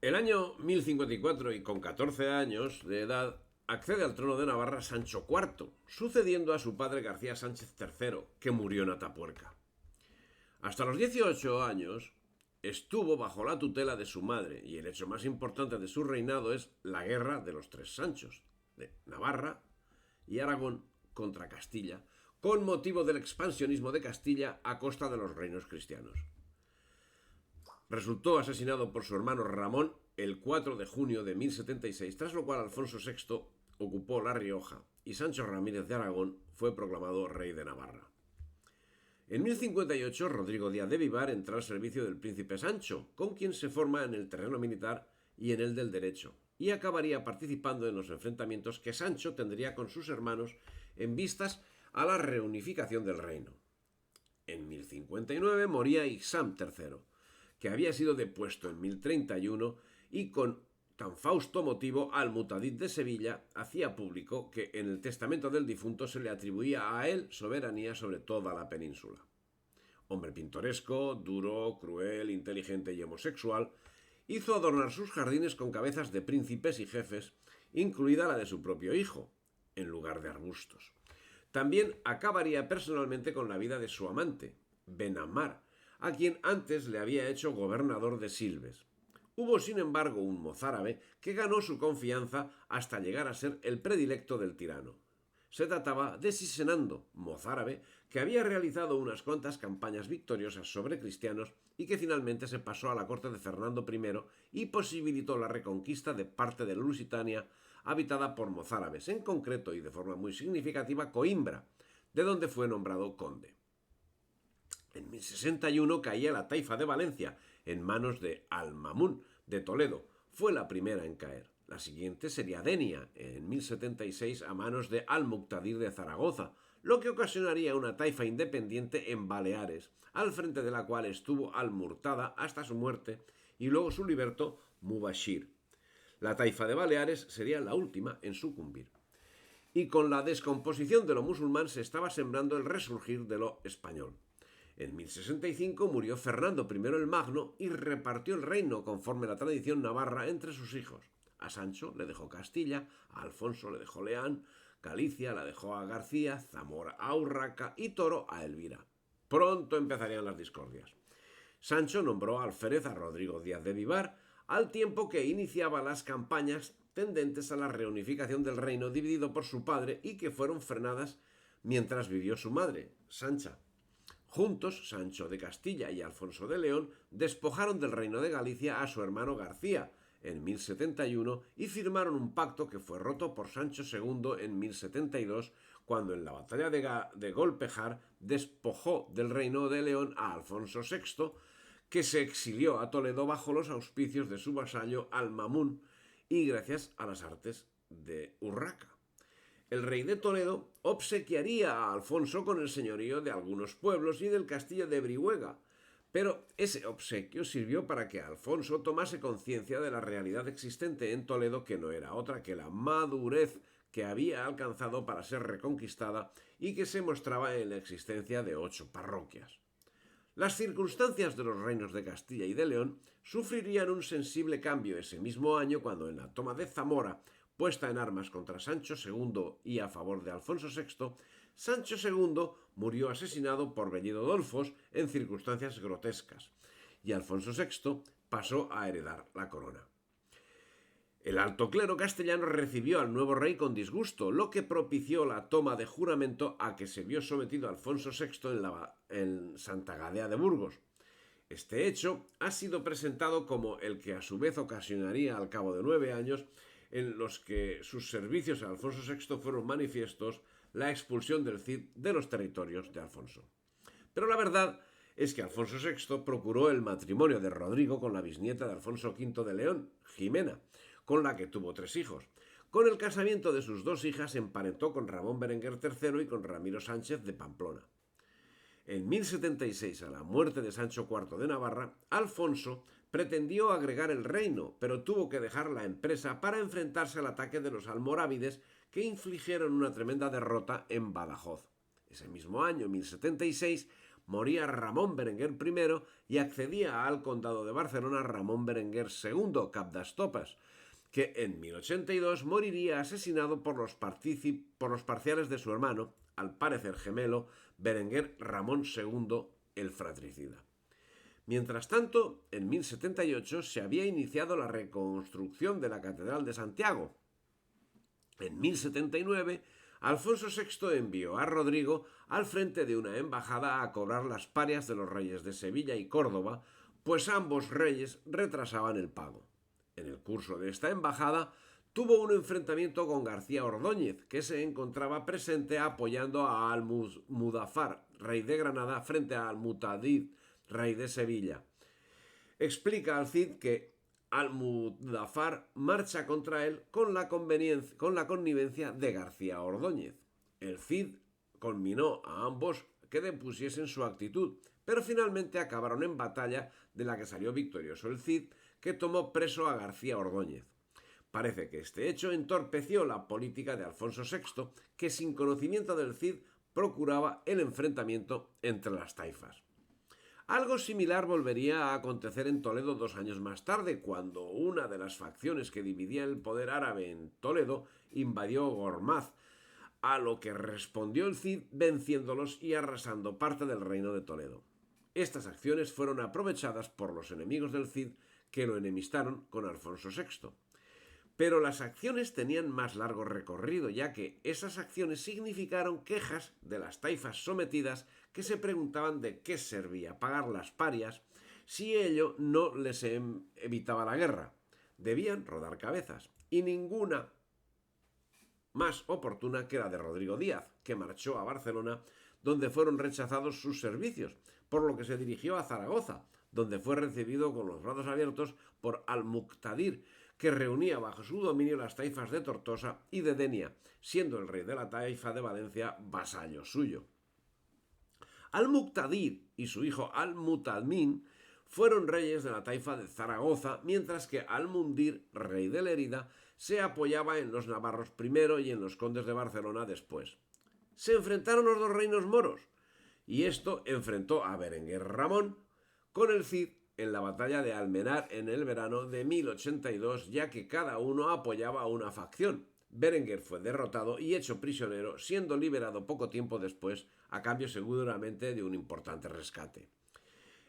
El año 1054 y con 14 años de edad accede al trono de Navarra Sancho IV, sucediendo a su padre García Sánchez III, que murió en Atapuerca. Hasta los 18 años estuvo bajo la tutela de su madre y el hecho más importante de su reinado es la guerra de los tres Sanchos, de Navarra y Aragón contra Castilla, con motivo del expansionismo de Castilla a costa de los reinos cristianos. Resultó asesinado por su hermano Ramón el 4 de junio de 1076, tras lo cual Alfonso VI ocupó La Rioja y Sancho Ramírez de Aragón fue proclamado rey de Navarra. En 1058, Rodrigo Díaz de Vivar entró al servicio del príncipe Sancho, con quien se forma en el terreno militar y en el del derecho, y acabaría participando en los enfrentamientos que Sancho tendría con sus hermanos en vistas a la reunificación del reino. En 1059 moría Ixam III, que había sido depuesto en 1031 y con tan fausto motivo Al-Mutadid de Sevilla hacía público que en el testamento del difunto se le atribuía a él soberanía sobre toda la península. Hombre pintoresco, duro, cruel, inteligente y homosexual, hizo adornar sus jardines con cabezas de príncipes y jefes, incluida la de su propio hijo, en lugar de arbustos. También acabaría personalmente con la vida de su amante, Benamar, a quien antes le había hecho gobernador de Silves. Hubo, sin embargo, un mozárabe que ganó su confianza hasta llegar a ser el predilecto del tirano. Se trataba de Sisenando, mozárabe, que había realizado unas cuantas campañas victoriosas sobre cristianos y que finalmente se pasó a la corte de Fernando I y posibilitó la reconquista de parte de Lusitania habitada por mozárabes, en concreto y de forma muy significativa Coimbra, de donde fue nombrado conde. En 1061 caía la taifa de Valencia en manos de Al-Mamun de Toledo. Fue la primera en caer. La siguiente sería Denia, en 1076 a manos de Al-Muqtadir de Zaragoza, lo que ocasionaría una taifa independiente en Baleares, al frente de la cual estuvo Al-Murtada hasta su muerte y luego su liberto Mubashir. La taifa de Baleares sería la última en sucumbir. Y con la descomposición de lo musulmán se estaba sembrando el resurgir de lo español. En 1065 murió Fernando I el Magno y repartió el reino conforme la tradición navarra entre sus hijos. A Sancho le dejó Castilla, a Alfonso le dejó Leán, Galicia la dejó a García, Zamora a Urraca y Toro a Elvira. Pronto empezarían las discordias. Sancho nombró alférez a Rodrigo Díaz de Vivar, al tiempo que iniciaba las campañas tendentes a la reunificación del reino dividido por su padre y que fueron frenadas mientras vivió su madre, Sancha. Juntos, Sancho de Castilla y Alfonso de León despojaron del reino de Galicia a su hermano García en 1071 y firmaron un pacto que fue roto por Sancho II en 1072, cuando en la batalla de Golpejar despojó del reino de León a Alfonso VI, que se exilió a Toledo bajo los auspicios de su vasallo Al-Mamun y gracias a las artes de Urraca. El rey de Toledo obsequiaría a Alfonso con el señorío de algunos pueblos y del castillo de Brihuega, pero ese obsequio sirvió para que Alfonso tomase conciencia de la realidad existente en Toledo, que no era otra que la madurez que había alcanzado para ser reconquistada y que se mostraba en la existencia de 8 parroquias. Las circunstancias de los reinos de Castilla y de León sufrirían un sensible cambio ese mismo año cuando en la toma de Zamora, puesta en armas contra Sancho II y a favor de Alfonso VI, Sancho II murió asesinado por Bellido Dolfos en circunstancias grotescas, y Alfonso VI pasó a heredar la corona. El alto clero castellano recibió al nuevo rey con disgusto, lo que propició la toma de juramento a que se vio sometido Alfonso VI en Santa Gadea de Burgos. Este hecho ha sido presentado como el que a su vez ocasionaría al cabo de 9 años en los que sus servicios a Alfonso VI fueron manifiestos, la expulsión del Cid de los territorios de Alfonso. Pero la verdad es que Alfonso VI procuró el matrimonio de Rodrigo con la bisnieta de Alfonso V de León, Jimena, con la que tuvo 3 hijos. Con el casamiento de sus 2 hijas se emparentó con Ramón Berenguer III y con Ramiro Sánchez de Pamplona. En 1076, a la muerte de Sancho IV de Navarra, Alfonso pretendió agregar el reino, pero tuvo que dejar la empresa para enfrentarse al ataque de los almorávides, que infligieron una tremenda derrota en Badajoz. Ese mismo año, 1076, moría Ramón Berenguer I y accedía al condado de Barcelona Ramón Berenguer II, cap d'Estopas, que en 1082 moriría asesinado por los parciales de su hermano, al parecer gemelo, Berenguer Ramón II, el fratricida. Mientras tanto, en 1078 se había iniciado la reconstrucción de la Catedral de Santiago. En 1079, Alfonso VI envió a Rodrigo al frente de una embajada a cobrar las parias de los reyes de Sevilla y Córdoba, pues ambos reyes retrasaban el pago. En el curso de esta embajada tuvo un enfrentamiento con García Ordóñez, que se encontraba presente apoyando a Al-Mudafar, rey de Granada, frente a Al-Mutadid, rey de Sevilla. Explica al Cid que Al-Mudafar marcha contra él con la connivencia de García Ordóñez. El Cid conminó a ambos que depusiesen su actitud, pero finalmente acabaron en batalla, de la que salió victorioso el Cid, que tomó preso a García Ordóñez. Parece que este hecho entorpeció la política de Alfonso VI, que sin conocimiento del Cid procuraba el enfrentamiento entre las taifas. Algo similar volvería a acontecer en Toledo 2 años más tarde, cuando una de las facciones que dividía el poder árabe en Toledo invadió Gormaz, a lo que respondió el Cid venciéndolos y arrasando parte del reino de Toledo. Estas acciones fueron aprovechadas por los enemigos del Cid, que lo enemistaron con Alfonso VI. Pero las acciones tenían más largo recorrido, ya que esas acciones significaron quejas de las taifas sometidas que se preguntaban de qué servía pagar las parias si ello no les evitaba la guerra. Debían rodar cabezas, y ninguna más oportuna que la de Rodrigo Díaz, que marchó a Barcelona, donde fueron rechazados sus servicios, por lo que se dirigió a Zaragoza, donde fue recibido con los brazos abiertos por Al-Muqtadir, que reunía bajo su dominio las taifas de Tortosa y de Denia, siendo el rey de la taifa de Valencia vasallo suyo. Al-Muqtadir y su hijo Al-Mutadmin fueron reyes de la taifa de Zaragoza, mientras que Al-Mundir, rey de Lérida, se apoyaba en los navarros primero y en los condes de Barcelona después. Se enfrentaron los dos reinos moros, y esto enfrentó a Berenguer Ramón con el Cid en la batalla de Almenar en el verano de 1082, ya que cada uno apoyaba a una facción. Berenguer fue derrotado y hecho prisionero, siendo liberado poco tiempo después, a cambio seguramente de un importante rescate.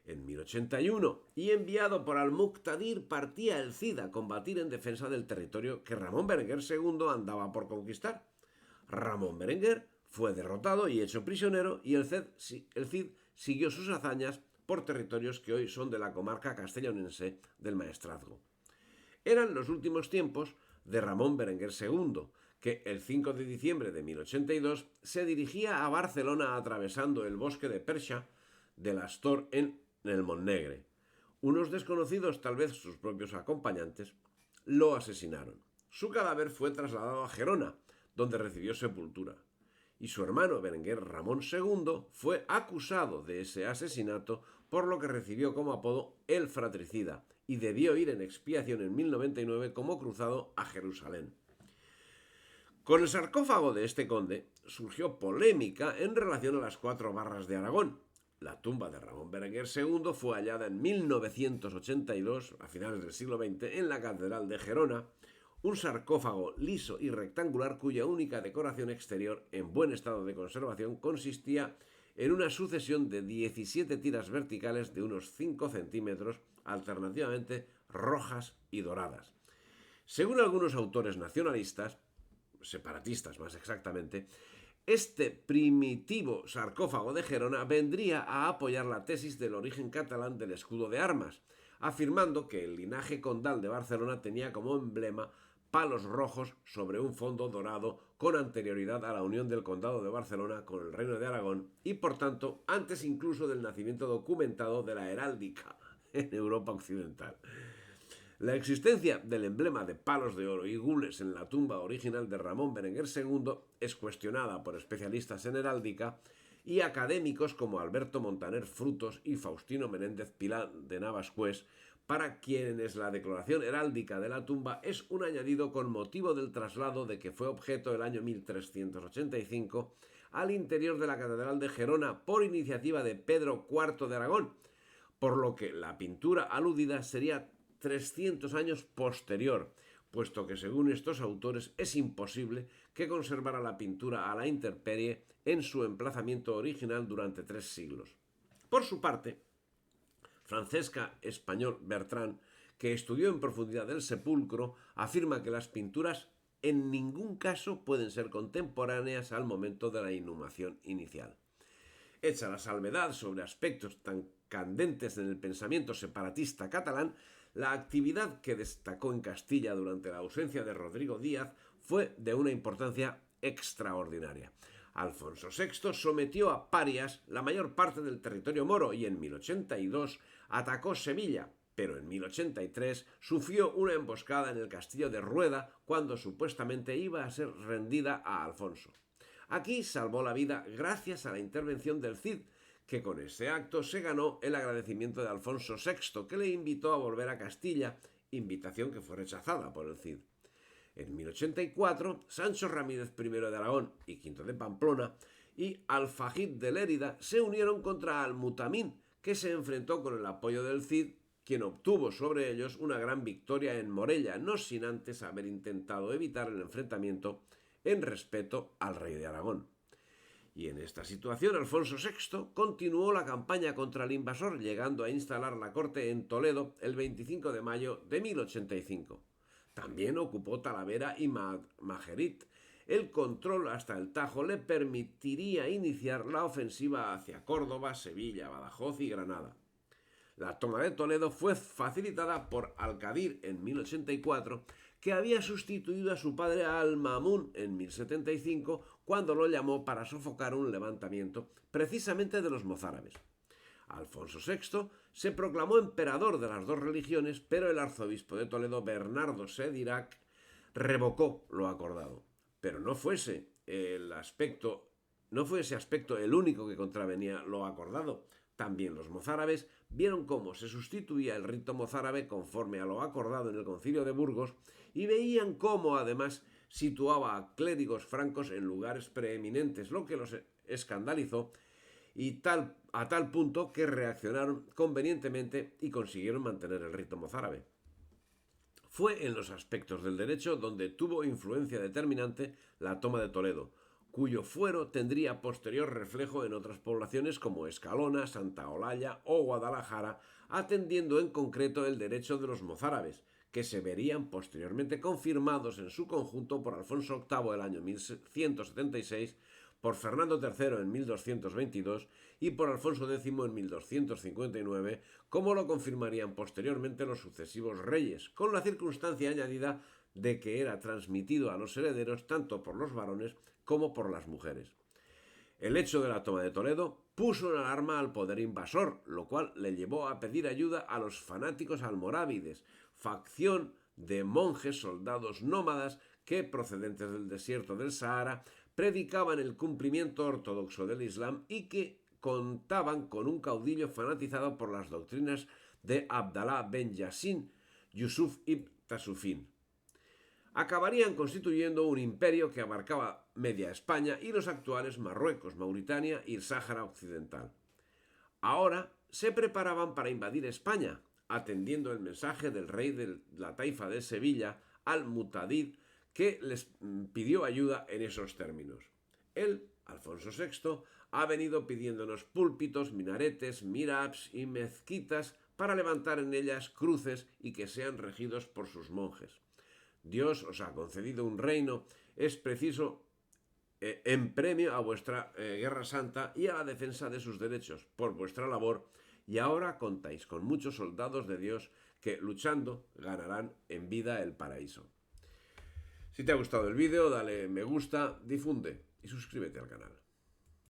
En 1081, y enviado por Al-Muqtadir, partía el Cid a combatir en defensa del territorio que Ramón Berenguer II andaba por conquistar. Ramón Berenguer fue derrotado y hecho prisionero, y el Cid siguió sus hazañas por territorios que hoy son de la comarca castellonense del Maestrazgo. Eran los últimos tiempos de Ramón Berenguer II, que el 5 de diciembre de 1082 se dirigía a Barcelona atravesando el bosque de Perxa del Astor en el Montnegre. Unos desconocidos, tal vez sus propios acompañantes, lo asesinaron. Su cadáver fue trasladado a Gerona, donde recibió sepultura, y su hermano Berenguer Ramón II fue acusado de ese asesinato, por lo que recibió como apodo el fratricida, y debió ir en expiación en 1099 como cruzado a Jerusalén. Con el sarcófago de este conde surgió polémica en relación a las 4 barras de Aragón. La tumba de Ramón Berenguer II fue hallada en 1982, a finales del siglo XX, en la Catedral de Gerona, un sarcófago liso y rectangular cuya única decoración exterior, en buen estado de conservación, consistía en una sucesión de 17 tiras verticales de unos 5 centímetros, alternativamente rojas y doradas. Según algunos autores nacionalistas, separatistas más exactamente, este primitivo sarcófago de Gerona vendría a apoyar la tesis del origen catalán del escudo de armas, afirmando que el linaje condal de Barcelona tenía como emblema palos rojos sobre un fondo dorado con anterioridad a la unión del condado de Barcelona con el reino de Aragón y, por tanto, antes incluso del nacimiento documentado de la heráldica en Europa occidental. La existencia del emblema de palos de oro y gules en la tumba original de Ramón Berenguer II es cuestionada por especialistas en heráldica y académicos como Alberto Montaner Frutos y Faustino Menéndez Pilán de Navascués, para quienes la declaración heráldica de la tumba es un añadido con motivo del traslado de que fue objeto el año 1385 al interior de la Catedral de Gerona por iniciativa de Pedro IV de Aragón, por lo que la pintura aludida sería 300 años posterior, puesto que según estos autores es imposible que conservara la pintura a la intemperie en su emplazamiento original durante 3 siglos. Por su parte, Francesca Español Bertrán, que estudió en profundidad el sepulcro, afirma que las pinturas en ningún caso pueden ser contemporáneas al momento de la inhumación inicial. Hecha la salvedad sobre aspectos tan candentes en el pensamiento separatista catalán, la actividad que destacó en Castilla durante la ausencia de Rodrigo Díaz fue de una importancia extraordinaria. Alfonso VI sometió a parias la mayor parte del territorio moro y en 1082 atacó Sevilla, pero en 1083 sufrió una emboscada en el castillo de Rueda cuando supuestamente iba a ser rendida a Alfonso. Aquí salvó la vida gracias a la intervención del Cid, que con ese acto se ganó el agradecimiento de Alfonso VI, que le invitó a volver a Castilla, invitación que fue rechazada por el Cid. En 1084, Sancho Ramírez I de Aragón y V de Pamplona y Alfagid de Lérida se unieron contra Al-Mutamín, que se enfrentó con el apoyo del Cid, quien obtuvo sobre ellos una gran victoria en Morella, no sin antes haber intentado evitar el enfrentamiento en respeto al rey de Aragón. Y en esta situación Alfonso VI continuó la campaña contra el invasor, llegando a instalar la corte en Toledo el 25 de mayo de 1085. También ocupó Talavera y Majerit. El control hasta el Tajo le permitiría iniciar la ofensiva hacia Córdoba, Sevilla, Badajoz y Granada. La toma de Toledo fue facilitada por Al-Qadir en 1084, que había sustituido a su padre Al-Ma'mún en 1075 cuando lo llamó para sofocar un levantamiento precisamente de los mozárabes. Alfonso VI se proclamó emperador de las dos religiones, pero el arzobispo de Toledo, Bernardo Sedirac, revocó lo acordado. Pero no fue ese aspecto el único que contravenía lo acordado. También los mozárabes vieron cómo se sustituía el rito mozárabe conforme a lo acordado en el Concilio de Burgos y veían cómo además situaba a clérigos francos en lugares preeminentes, lo que los escandalizó y a tal punto que reaccionaron convenientemente y consiguieron mantener el rito mozárabe. Fue en los aspectos del derecho donde tuvo influencia determinante la toma de Toledo, cuyo fuero tendría posterior reflejo en otras poblaciones como Escalona, Santa Olalla o Guadalajara, atendiendo en concreto el derecho de los mozárabes, que se verían posteriormente confirmados en su conjunto por Alfonso VIII el año 1176, por Fernando III en 1222 y por Alfonso X en 1259, como lo confirmarían posteriormente los sucesivos reyes, con la circunstancia añadida de que era transmitido a los herederos tanto por los varones como por las mujeres. El hecho de la toma de Toledo puso en alarma al poder invasor, lo cual le llevó a pedir ayuda a los fanáticos almorávides, facción de monjes soldados nómadas que, procedentes del desierto del Sahara, predicaban el cumplimiento ortodoxo del Islam y que contaban con un caudillo fanatizado por las doctrinas de Abdalá ben Yassin, Yusuf ibn Tasufín. Acabarían constituyendo un imperio que abarcaba media España y los actuales Marruecos, Mauritania y el Sáhara Occidental. Ahora se preparaban para invadir España, atendiendo el mensaje del rey de la taifa de Sevilla, Al-Mutadid, que les pidió ayuda en esos términos. Él, Alfonso VI, ha venido pidiéndonos púlpitos, minaretes, mirabs y mezquitas para levantar en ellas cruces y que sean regidos por sus monjes. Dios os ha concedido un reino, es preciso en premio a vuestra guerra santa y a la defensa de sus derechos por vuestra labor, y ahora contáis con muchos soldados de Dios que luchando ganarán en vida el paraíso. Si te ha gustado el vídeo, dale me gusta, difunde y suscríbete al canal.